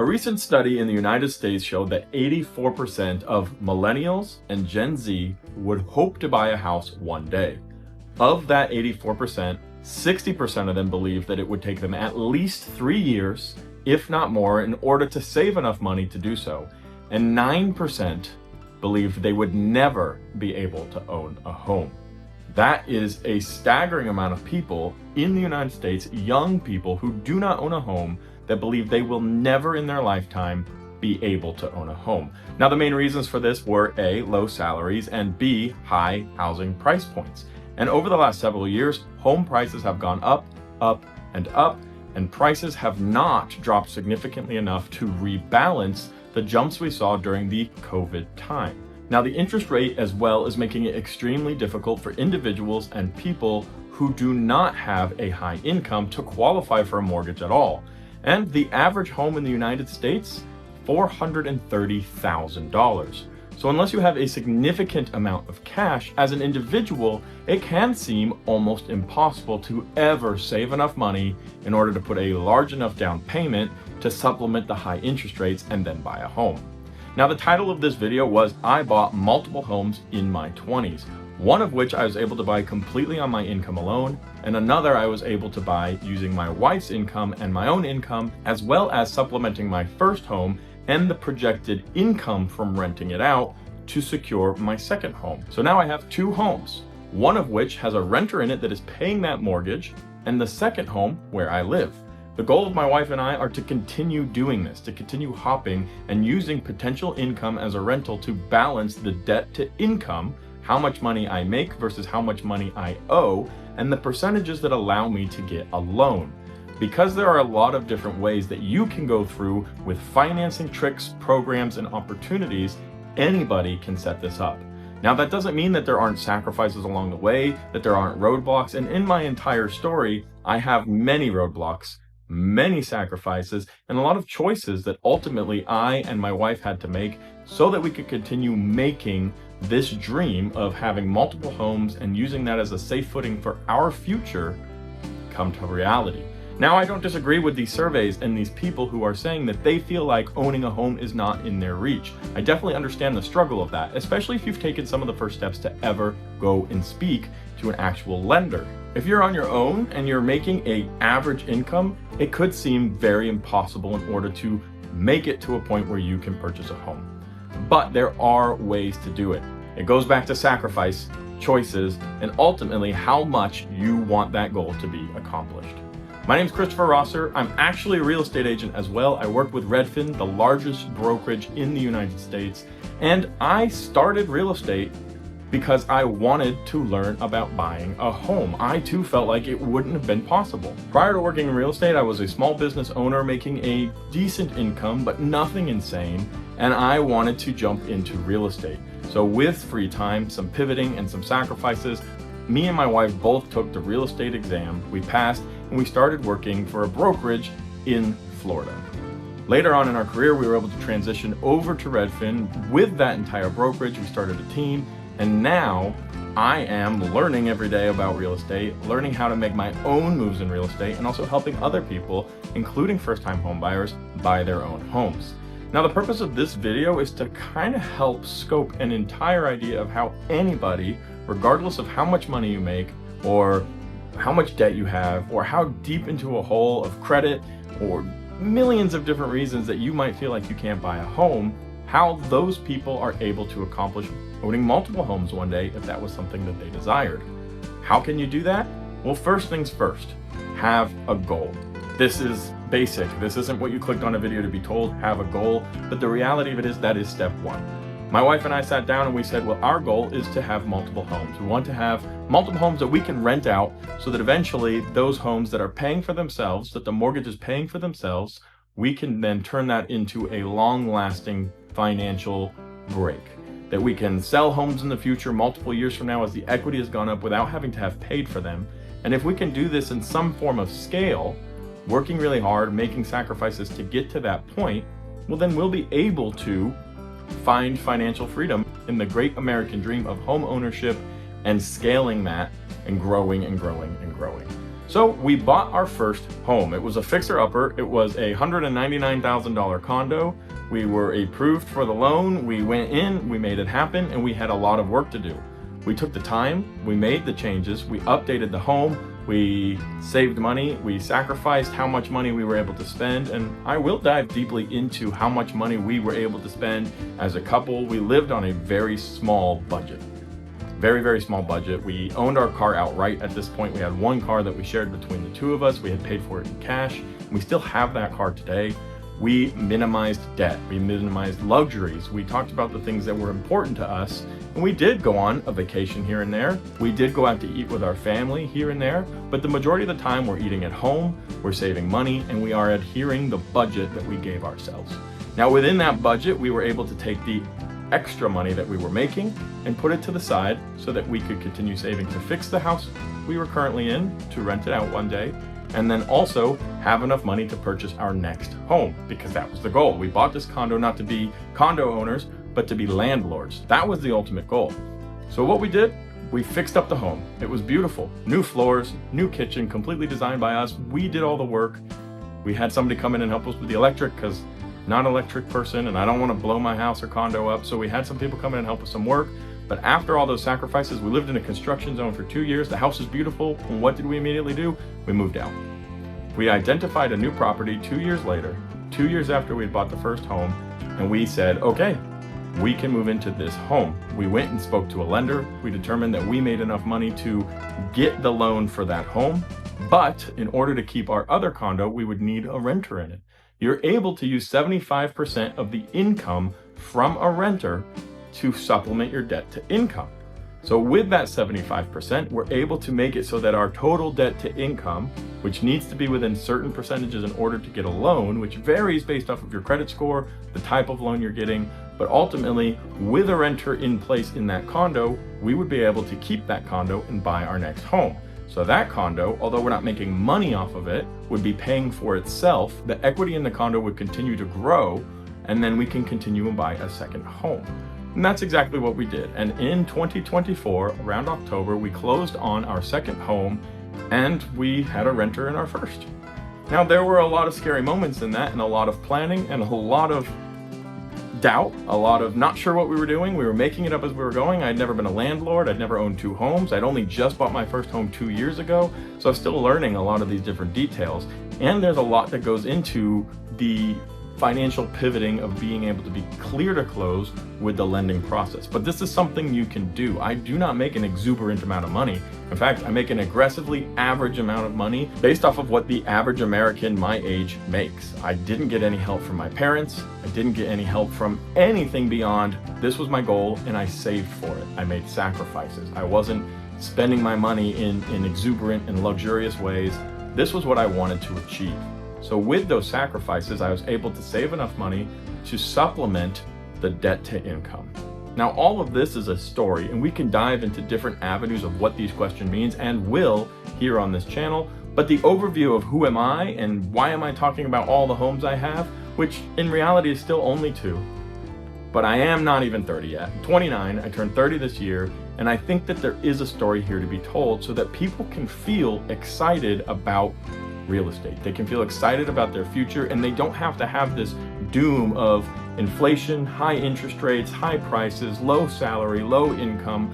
A recent study in the United States showed that 84% of millennials and Gen Z would hope to buy a house one day. Of that 84%, 60% of them believe that it would take them at least 3 years, if not more, in order to save enough money to do so. And 9% believe they would never be able to own a home. That is a staggering amount of people in the United States, young people who do not own a home, that believe they will never in their lifetime be able to own a home. Now, the main reasons for this were A, low salaries, and B, high housing price points. And over the last several years, home prices have gone up, up, and up, and prices have not dropped significantly enough to rebalance the jumps we saw during the COVID time. Now, the interest rate as well is making it extremely difficult for individuals and people who do not have a high income to qualify for a mortgage at all. And the average home in the United States, $430,000. So unless you have a significant amount of cash as an individual, it can seem almost impossible to ever save enough money in order to put a large enough down payment to supplement the high interest rates and then buy a home. Now, the title of this video was I bought multiple homes in my 20s, one of which I was able to buy completely on my income alone, and another I was able to buy using my wife's income and my own income, as well as supplementing my first home and the projected income from renting it out to secure my second home. So now I have 2 homes, one of which has a renter in it that is paying that mortgage, and the second home where I live. The goal of my wife and I are to continue doing this, to continue hopping and using potential income as a rental to balance the debt to income, how much money I make versus how much money I owe, and the percentages that allow me to get a loan. Because there are a lot of different ways that you can go through with financing tricks, programs, and opportunities, anybody can set this up. Now, that doesn't mean that there aren't sacrifices along the way, that there aren't roadblocks, and in my entire story, I have many roadblocks, many sacrifices, and a lot of choices that ultimately I and my wife had to make so that we could continue making this dream of having multiple homes and using that as a safe footing for our future come to reality. Now, I don't disagree with these surveys and these people who are saying that they feel like owning a home is not in their reach. I definitely understand the struggle of that, especially if you've taken some of the first steps to ever go and speak to an actual lender. If you're on your own and you're making an average income, it could seem very impossible in order to make it to a point where you can purchase a home. But there are ways to do it. It goes back to sacrifice, choices, and ultimately how much you want that goal to be accomplished. My name is Christopher.Rosser. I'm actually a real estate agent as well. I work with Redfin, the largest brokerage in the United States, and I started real estate because I wanted to learn about buying a home. I too felt like it wouldn't have been possible. Prior to working in real estate, I was a small business owner making a decent income, but nothing insane, and I wanted to jump into real estate. So with free time, some pivoting, and some sacrifices, me and my wife both took the real estate exam. We passed, and we started working for a brokerage in Florida. Later on in our career, we were able to transition over to Redfin. With that entire brokerage, we started a team, and now I am learning every day about real estate, learning how to make my own moves in real estate, and also helping other people, including first-time homebuyers, buy their own homes. Now, the purpose of this video is to kind of help scope an entire idea of how anybody, regardless of how much money you make, or how much debt you have, or how deep into a hole of credit, or millions of different reasons that you might feel like you can't buy a home, how those people are able to accomplish owning multiple homes one day if that was something that they desired. How can you do that? Well, first things first, have a goal. This is basic. This isn't what you clicked on a video to be told, have a goal, but the reality of it is that is step 1. My wife and I sat down and we said, well, our goal is to have multiple homes. We want to have multiple homes that we can rent out so that eventually those homes that are paying for themselves, that the mortgage is paying for themselves, we can then turn that into a long-lasting financial break. That we can sell homes in the future multiple years from now as the equity has gone up without having to have paid for them. And if we can do this in some form of scale, working really hard, making sacrifices to get to that point, well, then we'll be able to find financial freedom in the great American dream of home ownership and scaling that and growing and growing and growing. So we bought our first home. It was a fixer-upper. It was a $199,000 condo. We were approved for the loan. We went in, we made it happen, and we had a lot of work to do. We took the time, we made the changes, we updated the home, we saved money, we sacrificed how much money we were able to spend, and I will dive deeply into how much money we were able to spend as a couple. We lived on a very small budget. Very, very small budget. We owned our car outright at this point. We had one car that we shared between the two of us. We had paid for it in cash. We still have that car today. We minimized debt. We minimized luxuries. We talked about the things that were important to us. And we did go on a vacation here and there. We did go out to eat with our family here and there. But the majority of the time we're eating at home, we're saving money, and we are adhering the budget that we gave ourselves. Now within that budget, we were able to take the extra money that we were making and put it to the side so that we could continue saving to fix the house we were currently in, to rent it out one day, and then also have enough money to purchase our next home, because that was the goal. We bought this condo not to be condo owners, but to be landlords. That was the ultimate goal. So what we did, we fixed up the home. It was beautiful. New floors, new kitchen, completely designed by us. We did all the work. We had somebody come in and help us with the electric, because not an electric person and I don't want to blow my house or condo up. So we had some people come in and help with some work. But after all those sacrifices, we lived in a construction zone for 2 years. The house is beautiful. And what did we immediately do? We moved out. We identified a new property 2 years later, 2 years after we had bought the first home, and we said, okay, we can move into this home. We went and spoke to a lender. We determined that we made enough money to get the loan for that home. But in order to keep our other condo, we would need a renter in it. You're able to use 75% of the income from a renter to supplement your debt to income. So with that 75%, we're able to make it so that our total debt to income, which needs to be within certain percentages in order to get a loan, which varies based off of your credit score, the type of loan you're getting, but ultimately with a renter in place in that condo, we would be able to keep that condo and buy our next home. So that condo, although we're not making money off of it, would be paying for itself. The equity in the condo would continue to grow, and then we can continue and buy a second home. And that's exactly what we did. And in 2024, around October, we closed on our second home and we had a renter in our first. Now, there were a lot of scary moments in that and a lot of planning and a lot of doubt, a lot of not sure what we were doing. We were making it up as we were going. I'd never been a landlord. I'd never owned two homes. I'd only just bought my first home 2 years ago. So I was still learning a lot of these different details. And there's a lot that goes into the financial pivoting of being able to be clear to close with the lending process. But this is something you can do. I do not make an exuberant amount of money. In fact, I make an aggressively average amount of money based off of what the average American my age makes. I didn't get any help from my parents. I didn't get any help from anything beyond this was my goal and I saved for it. I made sacrifices. I wasn't spending my money in exuberant and luxurious ways. This was what I wanted to achieve. So with those sacrifices, I was able to save enough money to supplement the debt to income. Now, all of this is a story, and we can dive into different avenues of what these questions means and will here on this channel. But the overview of who am I and why am I talking about all the homes I have, which in reality is still only 2. But I am not even 30 yet. I'm 29, I turned 30 this year, and I think that there is a story here to be told so that people can feel excited about real estate. They can feel excited about their future, and they don't have to have this doom of inflation, high interest rates, high prices, low salary, low income.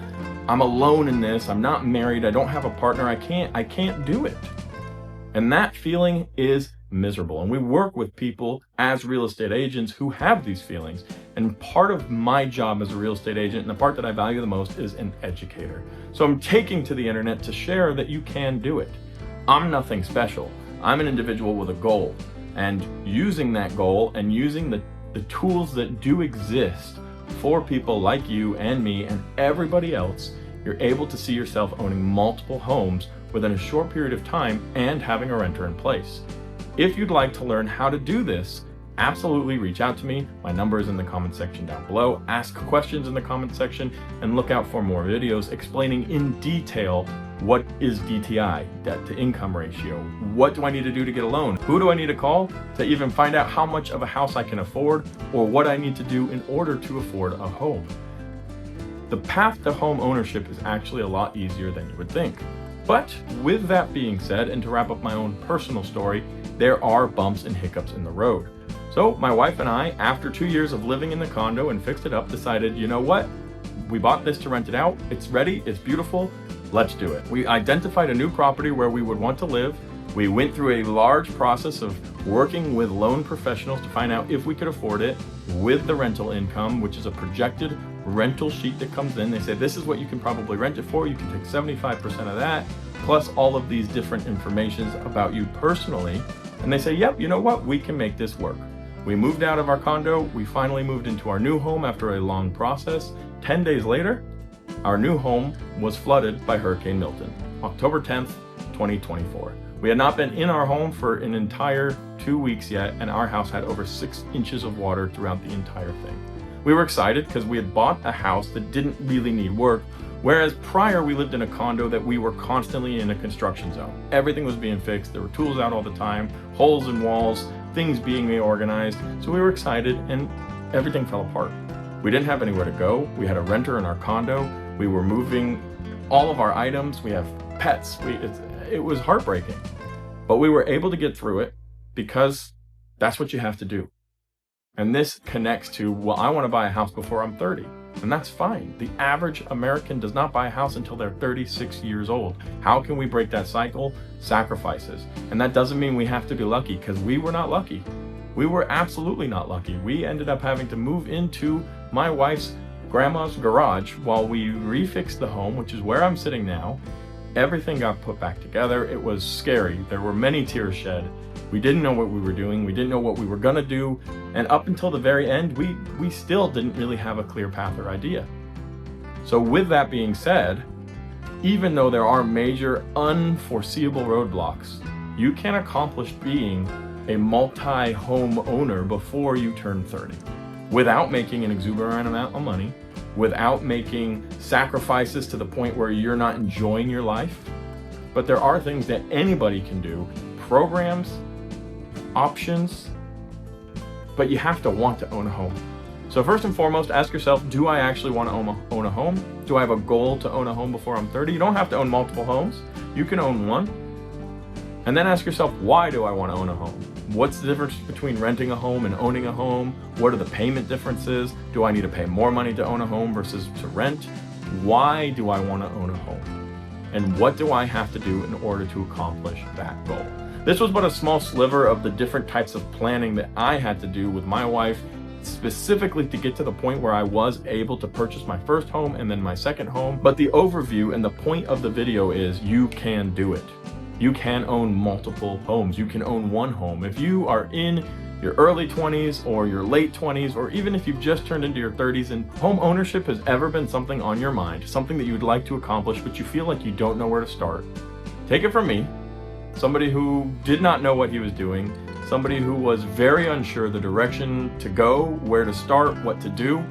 I'm alone in this. I'm not married. I don't have a partner. I can't do it. And that feeling is miserable. And we work with people as real estate agents who have these feelings. And part of my job as a real estate agent, and the part that I value the most, is an educator. So I'm taking to the internet to share that you can do it. I'm nothing special. I'm an individual with a goal, and using that goal and using the tools that do exist for people like you and me and everybody else, you're able to see yourself owning multiple homes within a short period of time and having a renter in place. If you'd like to learn how to do this, absolutely reach out to me. My number is in the comment section down below. Ask questions in the comment section and look out for more videos explaining in detail what is DTI, debt to income ratio. What do I need to do to get a loan? Who do I need to call to even find out how much of a house I can afford, or what I need to do in order to afford a home? The path to home ownership is actually a lot easier than you would think. But with that being said, and to wrap up my own personal story, there are bumps and hiccups in the road. So my wife and I, after 2 years of living in the condo and fixed it up, decided, you know what? We bought this to rent it out. It's ready. It's beautiful. Let's do it. We identified a new property where we would want to live. We went through a large process of working with loan professionals to find out if we could afford it with the rental income, which is a projected rental sheet that comes in. They say, this is what you can probably rent it for. You can take 75% of that, plus all of these different informations about you personally. And they say, yep, you know what? We can make this work. We moved out of our condo. We finally moved into our new home after a long process. 10 days later, our new home was flooded by Hurricane Milton, October 10th, 2024. We had not been in our home for an entire 2 weeks yet, and our house had over 6 inches of water throughout the entire thing. We were excited because we had bought a house that didn't really need work, whereas prior we lived in a condo that we were constantly in a construction zone. Everything was being fixed. There were tools out all the time, holes in walls, things being reorganized. So we were excited and everything fell apart. We didn't have anywhere to go. We had a renter in our condo. We were moving all of our items. We have pets. It was heartbreaking, but we were able to get through it because that's what you have to do. And this connects to, well, I want to buy a house before I'm 30, and that's fine. The average American does not buy a house until they're 36 years old. How can we break that cycle? Sacrifices. And that doesn't mean we have to be lucky, because we were not lucky. We were absolutely not lucky. We ended up having to move into my wife's grandma's garage while we refixed the home, which is where I'm sitting now. Everything got put back together. It was scary. There were many tears shed. We didn't know what we were doing. We didn't know what we were gonna do. And up until the very end, we still didn't really have a clear path or idea. So with that being said, even though there are major unforeseeable roadblocks, you can accomplish being a multi-home owner before you turn 30 without making an exuberant amount of money, without making sacrifices to the point where you're not enjoying your life. But there are things that anybody can do, programs, options, but you have to want to own a home. So first and foremost, ask yourself, do I actually want to own a home? Do I have a goal to own a home before I'm 30? You don't have to own multiple homes. You can own one. And then ask yourself, why do I want to own a home? What's the difference between renting a home and owning a home? What are the payment differences? Do I need to pay more money to own a home versus to rent? Why do I want to own a home? And what do I have to do in order to accomplish that goal? This was but a small sliver of the different types of planning that I had to do with my wife, specifically to get to the point where I was able to purchase my first home and then my second home. But the overview and the point of the video is you can do it. You can own multiple homes. You can own one home. If you are in your early 20s or your late 20s, or even if you've just turned into your 30s and home ownership has ever been something on your mind, something that you'd like to accomplish, but you feel like you don't know where to start, take it from me, somebody who did not know what he was doing, somebody who was very unsure the direction to go, where to start, what to do.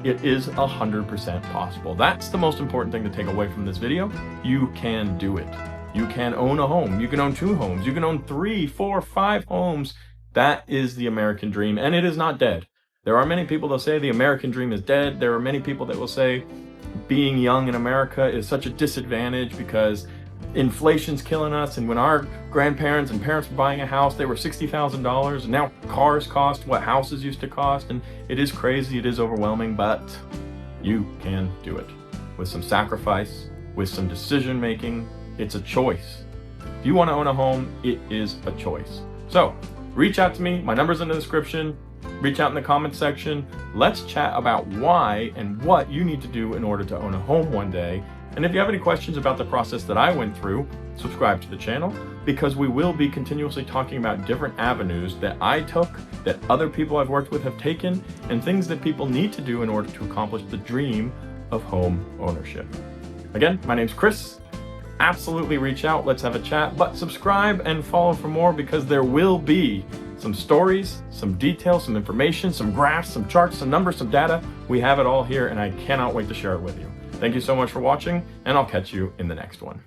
It is 100% possible. That's the most important thing to take away from this video. You can do it. You can own a home. You can own 2 homes. You can own 3, 4, 5 homes. That is the American dream, and it is not dead. There are many people that say the American dream is dead. There are many people that will say being young in America is such a disadvantage because inflation's killing us, and when our grandparents and parents were buying a house, they were $60,000, and now cars cost what houses used to cost, and it is crazy, it is overwhelming, but you can do it. With some sacrifice, with some decision making, it's a choice. If you want to own a home, it is a choice. So reach out to me. My number's in the description. Reach out in the comments section. Let's chat about why and what you need to do in order to own a home one day. And if you have any questions about the process that I went through, subscribe to the channel, because we will be continuously talking about different avenues that I took, that other people I've worked with have taken, and things that people need to do in order to accomplish the dream of home ownership. Again, my name's Chris. Absolutely reach out, let's have a chat, but subscribe and follow for more, because there will be some stories, some details, some information, some graphs, some charts, some numbers, some data. We have it all here, and I cannot wait to share it with you. Thank you so much for watching, and I'll catch you in the next one.